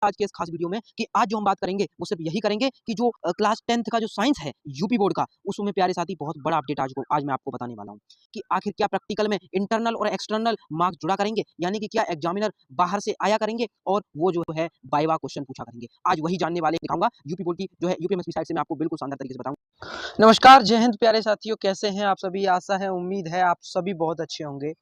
आज के इस खास वीडियो में कि आज जो हम बात करेंगे वो सिर्फ यही करेंगे कि जो क्लास 10th का जो साइंस है यूपी बोर्ड का, उसमें प्यारे साथी बहुत बड़ा अपडेट आज मैं आपको बताने वाला हूँ कि आखिर क्या प्रैक्टिकल में इंटरनल और एक्सटर्नल मार्क्स जुड़ा करेंगे, यानी कि क्या एग्जामिनर बाहर से आया करेंगे और वो जो है वाइवा क्वेश्चन पूछा करेंगे। आज वही जानने वाले दिखाऊंगा यूपी बोर्ड की जो है यूपीएमएसपी साइड से मैं आपको बिल्कुल शानदार तरीके से बताऊंगा। नमस्कार, जय हिंद प्यारे साथियों, कैसे हैं आप सभी। आशा है, उम्मीद है आप सभी बहुत अच्छे होंगे।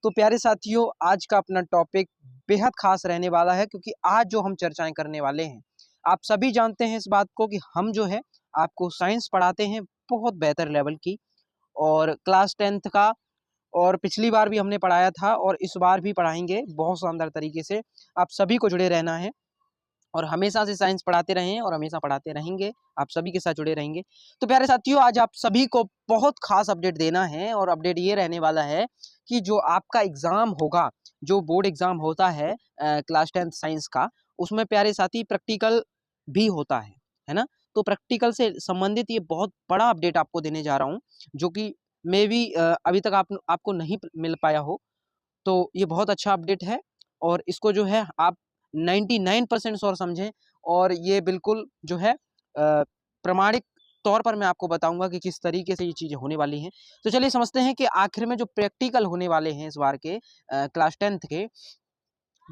तो प्यारे साथियों, आज का अपना टॉपिक बेहद खास रहने वाला है क्योंकि आज जो हम चर्चाएं करने वाले हैं, आप सभी जानते हैं इस बात को कि हम जो है आपको साइंस पढ़ाते हैं बहुत बेहतर लेवल की, और क्लास 10th का, और पिछली बार भी हमने पढ़ाया था और इस बार भी पढ़ाएंगे बहुत शानदार तरीके से। आप सभी को जुड़े रहना है और हमेशा से साइंस पढ़ाते रहे हैं और हमेशा पढ़ाते रहेंगे, आप सभी के साथ जुड़े रहेंगे। तो प्यारे साथियों, आज आप सभी को बहुत खास अपडेट देना है और अपडेट ये रहने वाला है कि जो आपका एग्जाम होगा, जो बोर्ड एग्जाम होता है क्लास 10th साइंस का, उसमें प्यारे साथी प्रैक्टिकल भी होता है ना। तो प्रैक्टिकल से संबंधित ये बहुत बड़ा अपडेट आपको देने जा रहा हूँ, जो कि मे भी अभी तक आपको नहीं मिल पाया हो। तो ये बहुत अच्छा अपडेट है और इसको जो है आप 99% श्योर समझें, और ये बिल्कुल जो है प्रमाणिक तौर पर मैं आपको बताऊंगा कि किस तरीके से ये चीज़ें होने वाली हैं। तो चलिए समझते हैं कि आखिर में जो प्रैक्टिकल होने वाले हैं इस बार के क्लास 10th के,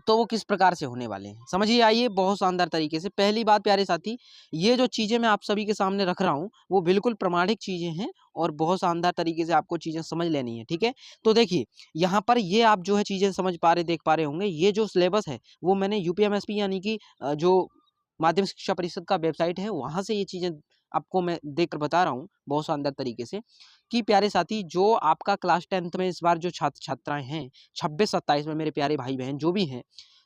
तो वो किस प्रकार से होने वाले हैं, समझिए। आइए बहुत शानदार तरीके से। पहली बात प्यारे साथी, ये जो चीज़ें मैं आप सभी के सामने रख रहा हूँ वो बिल्कुल प्रमाणिक चीज़ें हैं और बहुत शानदार तरीके से आपको चीज़ें समझ लेनी है, ठीक है। तो देखिए यहाँ पर ये आप जो है चीज़ें समझ पा रहे, देख पा रहे होंगे, ये जो सिलेबस है वो मैंने यूपीएमएसपी यानी कि जो माध्यमिक शिक्षा परिषद का वेबसाइट है वहाँ से ये चीज़ें आपको मैं देख कर बता रहा हूँ बहुत शानदार तरीके से कि प्यारे साथी, जो आपका क्लास 10th में इस बार जो छात्र छात्राएं हैं 26-27 में, मेरे प्यारे भाई बहन जो भी हैं,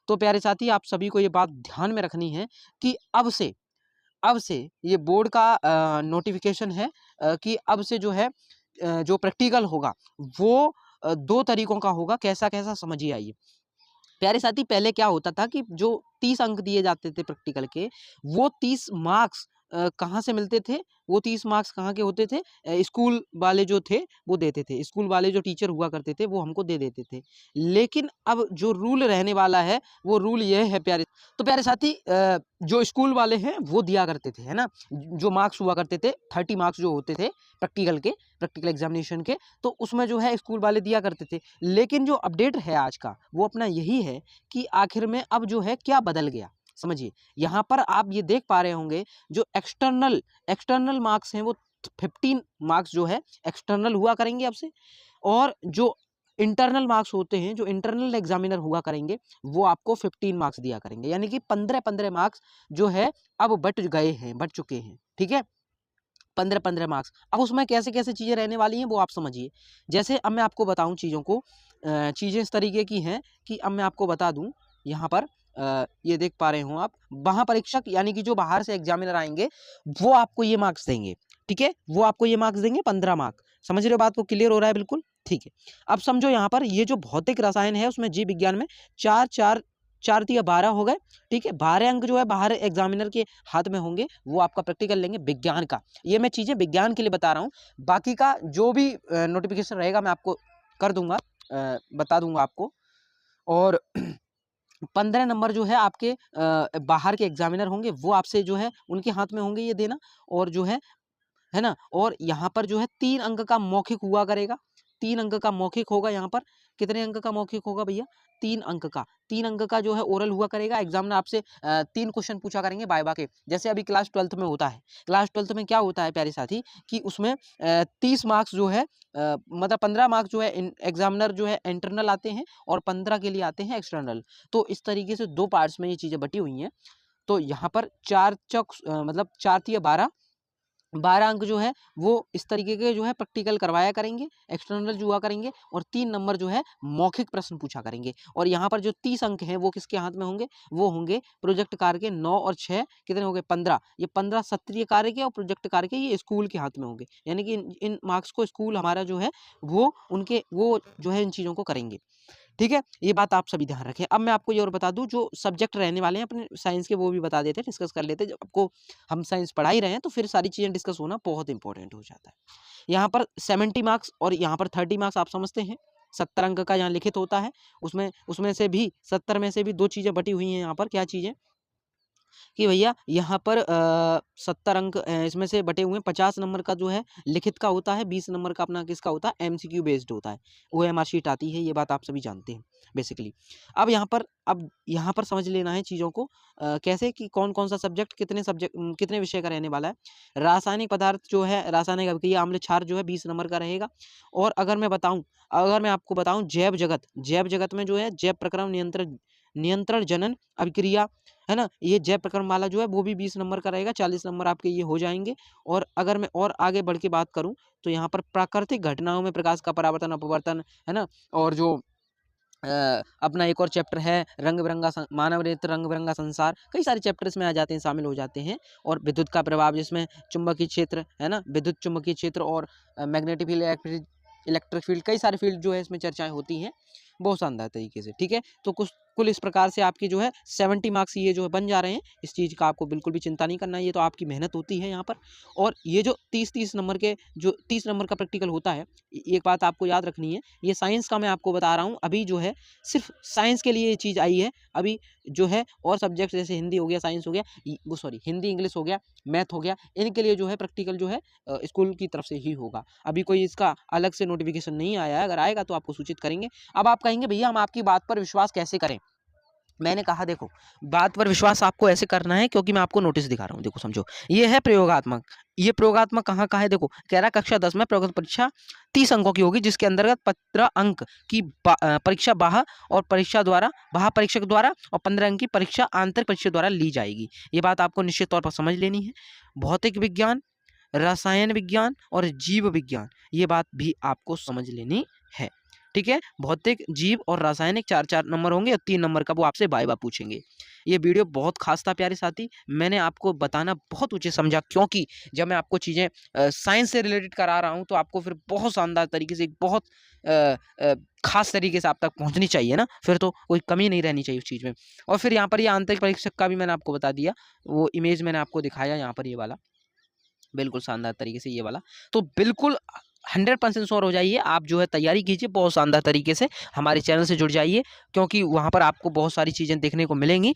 तो प्यारे साथी आप सभी को ये बात ध्यान में रखनी है कि अब से ये बोर्ड का नोटिफिकेशन है कि अब से जो है जो प्रैक्टिकल होगा वो 2 तरीकों का होगा। कैसा-कैसा समझिए। आइए प्यारे साथी, पहले क्या होता था कि जो 30 अंक दिए जाते थे प्रैक्टिकल के, वो 30 मार्क्स कहाँ से मिलते थे? वो 30 मार्क्स कहाँ के होते थे? स्कूल वाले जो थे वो देते थे, स्कूल वाले जो टीचर हुआ करते थे वो हमको दे देते थे। लेकिन अब जो रूल रहने वाला है वो रूल ये है प्यारे, तो प्यारे साथी जो स्कूल वाले हैं वो दिया करते थे, है ना। जो मार्क्स हुआ करते थे 30 मार्क्स जो होते थे प्रैक्टिकल के, प्रैक्टिकल एग्जामिनेशन के, तो उसमें जो है स्कूल वाले दिया करते थे। लेकिन जो अपडेट है आज का वो अपना यही है कि आखिर में अब जो है क्या बदल गया, समझिए। यहाँ पर आप ये देख पा रहे होंगे जो एक्सटर्नल मार्क्स हैं वो 15 मार्क्स जो है एक्सटर्नल हुआ करेंगे अब से, और जो इंटरनल मार्क्स होते हैं, जो इंटरनल एग्जामिनर हुआ करेंगे, वो आपको 15 मार्क्स दिया करेंगे, यानी कि 15-15 मार्क्स जो है अब बढ़ चुके हैं, ठीक है। 15-15 मार्क्स। अब उसमें कैसे-कैसे चीज़ें रहने वाली हैं वो आप समझिए। जैसे अब मैं आपको बताऊँ चीज़ों को, चीज़ें इस तरीके की हैं कि अब मैं आपको बता दूँ यहाँ पर, ये देख पा रहे हो आप, महापरीक्षक यानी कि जो बाहर से एग्जामिनर आएँगे वो आपको ये मार्क्स देंगे, ठीक है? वो आपको ये मार्क्स देंगे 15 मार्क। समझ रहे हो बात को? क्लियर हो रहा है बिल्कुल? ठीक है। अब समझो यहाँ पर ये जो भौतिक रसायन है उसमें जीव विज्ञान में 4 तिया 12 हो गए, ठीक है। 12 अंक जो है बाहर एग्जामिनर के हाथ में होंगे, वो आपका प्रैक्टिकल लेंगे विज्ञान का। ये मैं चीज़ें विज्ञान के लिए बता रहा हूँ, बाकी का जो भी नोटिफिकेशन रहेगा मैं आपको कर दूंगा, बता दूंगा आपको। और 15 नंबर जो है आपके बाहर के एग्जामिनर होंगे, वो आपसे जो है उनके हाथ में होंगे ये देना। और जो है ना, और यहाँ पर जो है 3 अंक का मौखिक हुआ करेगा, 3 अंक का मौखिक होगा यहाँ पर। कितने अंक का मौखिक होगा भैया? 3 अंक का। 3 अंक का जो है ओरल हुआ करेगा। एग्जामिनर आपसे 3 क्वेश्चन पूछा करेंगे वाइवा के, जैसे अभी क्लास 12th में होता है। क्लास 12th में क्या होता है प्यारे साथी कि उसमें 30 मार्क्स जो है मतलब 15 मार्क्स जो है एग्जामिनर जो है इंटरनल आते हैं और 15 के लिए आते हैं एक्सटर्नल। तो इस तरीके से 2 पार्ट्स में ये चीज़ें बटी हुई हैं। तो यहाँ पर 4 चौक मतलब 4 तिया 12, 12 अंक जो है वो इस तरीके के जो है प्रैक्टिकल करवाया करेंगे, एक्सटर्नल जो हुआ करेंगे, और 3 नंबर जो है मौखिक प्रश्न पूछा करेंगे। और यहाँ पर जो 30 अंक हैं वो किसके हाथ में होंगे? वो होंगे प्रोजेक्ट कार्य के। 9 और 6 कितने हो गए? 15। ये 15 सत्रीय कार्य के और प्रोजेक्ट कार्य के ये स्कूल के हाथ में होंगे, यानी कि इन मार्क्स को स्कूल हमारा जो है वो जो है इन चीज़ों को करेंगे, ठीक है। ये बात आप सभी ध्यान रखें। अब मैं आपको ये और बता दूं, जो सब्जेक्ट रहने वाले हैं अपने साइंस के वो भी बता देते हैं, डिस्कस कर लेते हैं। जब आपको हम साइंस पढ़ा ही रहे हैं तो फिर सारी चीज़ें डिस्कस होना बहुत इंपॉर्टेंट हो जाता है। यहाँ पर 70 मार्क्स और यहाँ पर 30 मार्क्स आप समझते हैं। 70 अंक का यहाँ लिखित होता है, उसमें उसमें से भी 70 में से भी 2 चीज़ें बटी हुई हैं यहाँ पर। क्या चीज़ें? कि भैया यहाँ पर 70 अंक इसमें से बटे हुए हैं। 50 नंबर का जो है लिखित का होता है, 20 नंबर का अपना किसका होता है, एमसीक्यू बेस्ड होता है, ओएमआर शीट आती है, ये बात आप सभी जानते हैं बेसिकली। अब यहाँ पर समझ लेना है चीज़ों को कैसे कि कौन कौन सा सब्जेक्ट कितने विषय का रहने वाला है। रासायनिक पदार्थ जो है, रासायनिक अभिक्रिया अम्ल क्षार जो है 20 नंबर का रहेगा। और अगर मैं आपको बताऊं जैव जगत में जो है जैव प्रक्रम नियंत्रण जनन अभिक्रिया है ना, ये जैव प्रक्रम वाला जो है वो भी 20 नंबर का रहेगा, 40 नंबर आपके ये हो जाएंगे। और अगर मैं और आगे बढ़ के बात करूं तो यहाँ पर प्राकृतिक घटनाओं में प्रकाश का परावर्तन अपवर्तन है ना, और जो अपना एक और चैप्टर है मानव नेत्र रंग बिरंगा संसार, कई सारे चैप्टर इसमें आ जाते हैं, शामिल हो जाते हैं। और विद्युत का प्रभाव जिसमें चुंबकीय क्षेत्र है ना, विद्युत चुंबकीय क्षेत्र और मैग्नेटिक फील्ड, इलेक्ट्रिक फील्ड, कई सारे फील्ड जो है इसमें चर्चाएं होती हैं बहुत शानदार तरीके से। ठीक है, तो कुल इस प्रकार से आपकी जो है 70 मार्क्स ये जो है बन जा रहे हैं। इस चीज़ का आपको बिल्कुल भी चिंता नहीं करना है, ये तो आपकी मेहनत होती है यहाँ पर। और ये जो 30 नंबर के जो 30 नंबर का प्रैक्टिकल होता है, एक बात आपको याद रखनी है, ये साइंस का मैं आपको बता रहा हूँ। अभी जो है सिर्फ साइंस के लिए ये चीज़ आई है। अभी जो है और सब्जेक्ट जैसे हिंदी हो गया, साइंस हो गया, वो सॉरी हिंदी इंग्लिश हो गया, मैथ हो गया, इनके लिए जो है प्रैक्टिकल जो है स्कूल की तरफ से ही होगा। अभी कोई इसका अलग से नोटिफिकेशन नहीं आया है, अगर आएगा तो आपको सूचित करेंगे। अब आप कहेंगे भैया हम आपकी बात पर विश्वास कैसे करें। मैंने कहा देखो, बात पर विश्वास आपको ऐसे करना है क्योंकि मैं आपको नोटिस दिखा रहा हूँ। देखो समझो, ये है प्रयोगात्मक। ये प्रयोगात्मक कहाँ का है, देखो कह रहा कक्षा 10 में प्रयोगात्मक परीक्षा 30 अंकों की होगी, जिसके अंतर्गत 15 अंक की परीक्षा बाह्य परीक्षक द्वारा और 15 अंक की परीक्षा आंतरिक परीक्षा द्वारा ली जाएगी। ये बात आपको निश्चित तौर पर समझ लेनी है। भौतिक विज्ञान, रसायन विज्ञान और जीव विज्ञान, ये बात भी आपको समझ लेनी है। ठीक है, भौतिक, जीव और रासायनिक 4-4 नंबर होंगे और 3 नंबर का वो आपसे वाइवा पूछेंगे। ये वीडियो बहुत खास था प्यारे साथी, मैंने आपको बताना बहुत उचित समझा, क्योंकि जब मैं आपको चीज़ें साइंस से रिलेटेड करा रहा हूँ तो आपको फिर बहुत शानदार तरीके से, एक बहुत खास तरीके से आप तक पहुँचनी चाहिए ना, फिर तो कोई कमी नहीं रहनी चाहिए उस चीज़ में। और फिर यहाँ पर ये आंतरिक परीक्षक का भी मैंने आपको बता दिया, वो इमेज मैंने आपको दिखाया यहाँ पर, ये वाला बिल्कुल शानदार तरीके से, ये वाला। तो बिल्कुल 100% श्योर हो जाइए, आप जो है तैयारी कीजिए बहुत शानदार तरीके से, हमारे चैनल से जुड़ जाइए, क्योंकि वहाँ पर आपको बहुत सारी चीज़ें देखने को मिलेंगी।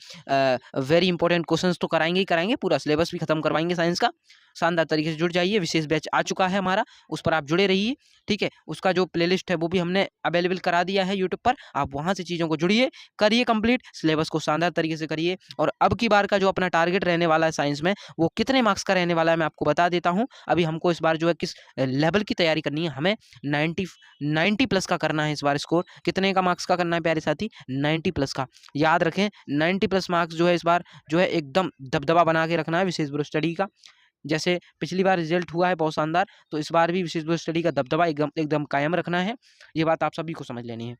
वेरी इंपॉर्टेंट क्वेश्चंस तो कराएंगे ही कराएंगे, पूरा सिलेबस भी खत्म करवाएंगे साइंस का। शानदार तरीके से जुड़ जाइए, विशेष बैच आ चुका है हमारा, उस पर आप जुड़े रहिए। ठीक है, उसका जो प्लेलिस्ट है वो भी हमने अवेलेबल करा दिया है यूट्यूब पर, आप वहाँ से चीज़ों को जुड़िए, करिए कंप्लीट, सिलेबस को शानदार तरीके से करिए। और अब की बार का जो अपना टारगेट रहने वाला है साइंस में, वो कितने मार्क्स का रहने वाला है मैं आपको बता देता हूँ। अभी हमको इस बार जो है किस लेवल की तैयारी करनी है, हमें 90 प्लस का करना है इस बार स्कोर। कितने का मार्क्स का करना है प्यारे साथी, 90 प्लस का। याद रखें 90 प्लस मार्क्स जो है इस बार जो है एकदम दबदबा बना के रखना है विशेष ग्रुप स्टडी का। जैसे पिछली बार रिजल्ट हुआ है बहुत शानदार, तो इस बार भी विशेष ग्रुप स्टडी का दबदबा एकदम एकदम कायम रखना है। ये बात आप सभी को समझ लेनी है।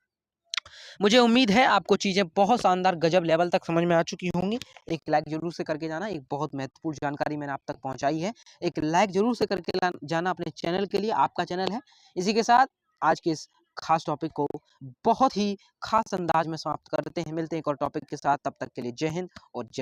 मुझे उम्मीद है आपको चीज़ें बहुत शानदार गजब लेवल तक समझ में आ चुकी होंगी। एक लाइक जरूर से करके जाना, एक बहुत महत्वपूर्ण जानकारी मैंने आप तक पहुंचाई है। एक लाइक जरूर से करके जाना अपने चैनल के लिए, आपका चैनल है। इसी के साथ आज के इस खास टॉपिक को बहुत ही खास अंदाज में समाप्त करते हैं। मिलते हैं एक और टॉपिक के साथ, तब तक के लिए जय हिंद और जय